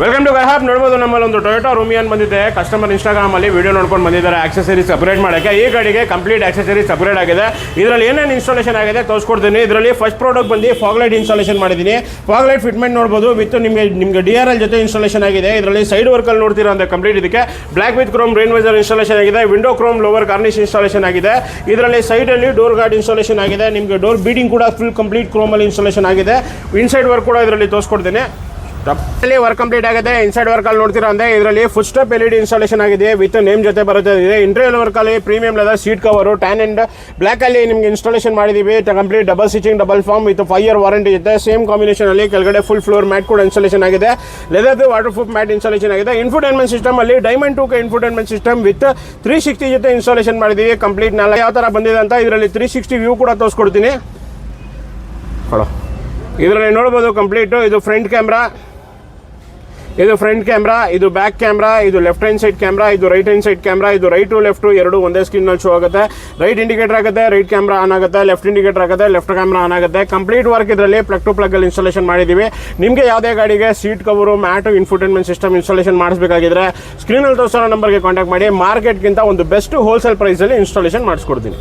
Welcome to ಗರ್ಹಾಪ್. ನೋಡ್ಬೋದು ನಮ್ಮಲ್ಲಿ ಒಂದು ಟೊಯೋಟಾ ರೂಮಿಯನ್ ಬಂದಿದೆ. ಕಸ್ಟಮರ್ ಇನ್ಸ್ಟಾಗ್ರಾಮಲ್ಲಿ ವಿಡಿಯೋ ನೋಡ್ಕೊಂಡು ಬಂದಿದ್ದಾರೆ ಆಕ್ಸೆಸರೀಸ್ ಅಪ್ಗ್ರೇಡ್ ಮಾಡೋಕ್ಕೆ. ಈ ಗಾಡಿಗೆ ಕಂಪ್ಲೀಟ್ ಆಕ್ಸೆಸರೀಸ್ ಅಪ್ಗ್ರೇಡ್ ಆಗಿದೆ. ಇದರಲ್ಲಿ ಏನೇನು ಇನ್ಸ್ಟಾಲೇಷನ್ ಆಗಿದೆ ತೋರಿಸ್ಕೊಡ್ತೀನಿ. ಇದರಲ್ಲಿ ಫಸ್ಟ್ ಪ್ರಾಡಕ್ಟ್ ಬಂದು ಫಾಗ್ಲೈಟ್ ಇನ್ಸ್ಟಾಲೇಷನ್ ಮಾಡಿದ್ದೀನಿ. ಫಾಗ್ಲೈಟ್ ಫಿಟ್ಮೆಂಟ್ ನೋಡ್ಬೋದು ವಿತ್ ನಿಮಗೆ DRL ಜೊತೆ ಇನ್ಸ್ಟಾಲೇಷನ್ ಆಗಿದೆ. ಇದರಲ್ಲಿ ಸೈಡ್ ವರ್ಕಲ್ಲಿ ನೋಡ್ತೀರಾ ಅಂತ ಕಂಪ್ಲೀಟ್ ಇದಕ್ಕೆ black with chrome rain visor installation ಆಗಿದೆ. Window chrome lower garnish installation ಆಗಿದೆ. ಇದರಲ್ಲಿ ಸೈಡಲ್ಲಿ ಡೋರ್ ಗಾರ್ಡ್ ಇನ್ಸ್ಟಾಲೇಷನ್ ಆಗಿದೆ. ನಿಮಗೆ ಡೋರ್ ಬೀಡಿಂಗ್ ಕೂಡ ಫುಲ್ ಕಂಪ್ಲೀಟ್ ಕ್ರೋಮಲ್ಲಿ ಇನ್ಸ್ಟಾಲೇಷನ್ ಆಗಿದೆ. ಇನ್ಸೈಡ್ ವರ್ಕ್ ಕೂಡ ಇದರಲ್ಲಿ ತೋರಿಸ್ಕೊಡ್ತೀನಿ. ಇಲ್ಲಿ ವರ್ಕ್ ಕಂಪ್ಲೀಟ್ ಆಗಿದೆ. ಇನ್ಸೈಡ್ ವರ್ಕ್ ಅಲ್ಲಿ ನೋಡ್ತೀರಾ ಅಂದ್ರೆ ಇದರಲ್ಲಿ ಫುಟ್ ಸ್ಟೆಪ್ LED ಇನ್ಸ್ಟಾಲೇಷನ್ ಆಗಿದೆ ವಿತ್ ನೇಮ್ ಜೊತೆ ಬರುತ್ತೆ. ಇಂಟೀರಿಯರ್ ವರ್ಕ್ ಅಲ್ಲಿ premium leather seat cover tan and black ಅಲ್ಲಿ ನಿಮಗೆ ಇನ್ಸ್ಟಾಲೇಷನ್ ಮಾಡಿದೀವಿ. Complete double stitching double foam with 5 year warranty ಜೊತೆ ಸೇಮ್ ಕಾಂಬಿನೇಷನ್ ಅಲ್ಲಿ ಕೆಳಗಡೆ ಫುಲ್ ಫ್ಲೋರ್ ಮ್ಯಾಟ್ ಕೂಡ ಇನ್ಸ್ಟಾಲೇಷನ್ ಆಗಿದೆ. Leather waterproof mat installation ಆಗಿದೆ. ಇನ್ಫೋಟೈನ್ಮೆಂಟ್ ಸಿಸ್ಟಮ್ ಅಲ್ಲಿ diamond 2K infotainment system with 360 ಜೊತೆ ಇನ್ಸ್ಟಾಲೇಷನ್ ಮಾಡಿದೀವಿ. ಕಂಪ್ಲೀಟ್ ಯಾವ ತರ ಬಂದಿದೆ ಅಂತ ಇದರಲ್ಲಿ 360 ವ್ಯೂ ಕೂಡ ತೋರಿಸ್ಕೊಡ್ತೀನಿ. ಇದರಲ್ಲಿ ನೋಡ್ಬೋದು ಕಂಪ್ಲೀಟ್ ಇದು ಫ್ರಂಟ್ ಕ್ಯಾಮ್ರಾ, ಇದು ಫ್ರಂಟ್ ಕ್ಯಾಮ್ರಾ, ಇದು ಬ್ಯಾಕ್ ಕ್ಯಾಮ್ರಾ, ಇದು ಲೆಫ್ಟ್ ಹ್ಯಾಂಡ್ ಸೈಡ್ ಕ್ಯಾಮ್ರಾ, ಇದು ರೈಟ್ ಹ್ಯಾಂಡ್ ಸೈಡ್ ಕ್ಯಾಮ್ರಾ, ಇದು ರೈಟ್ ಟು ಲೆಫ್ಟ್ ಎರಡು ಒಂದೇ ಸ್ಕ್ರೀನಲ್ಲಿ ಶೋ ಆಗುತ್ತೆ. ರೈಟ್ ಇಂಡಿಕೇಟರ್ ಆಗುತ್ತೆ, ರೈಟ್ ಕ್ಯಾಮ್ರಾ ಆನ್ ಆಗುತ್ತೆ, ಲೆಫ್ಟ್ ಇಂಡಿಕೇಟರ್ ಆಗುತ್ತೆ, ಲೆಫ್ಟ್ ಕ್ಯಾಮ್ರಾ ಆನ್ ಆಗುತ್ತೆ. ಕಂಪ್ಲೀಟ್ ವರ್ಕ್ ಇದರಲ್ಲಿ ಪ್ಲಗ್ ಟು ಪ್ಲಗ್ ಅಲ್ಲಿ ಇನ್ಸ್ಟಾಲೇಷನ್ ಮಾಡಿದ್ದೀವಿ. ನಿಮಗೆ ಯಾವುದೇ ಗಾಡಿಗೆ seat cover mat infotainment system installation ಮಾಡಿಸಬೇಕಾಗಿದ್ರೆ ಸ್ಕ್ರೀನಲ್ಲಿ ತೋರಿಸೋ ನಂಬರ್ಗೆ ಕಾಂಟ್ಯಾಕ್ಟ್ ಮಾಡಿ. ಮಾರ್ಕೆಟ್ಗಿಂತ ಒಂದು ಬೆಸ್ಟ್ ಹೋಲ್ಸೇಲ್ ಪ್ರೈಸಲ್ಲಿ ಇನ್ಸ್ಟಾಲೇಷನ್ ಮಾಡಿಸ್ಕೊಡ್ತೀನಿ.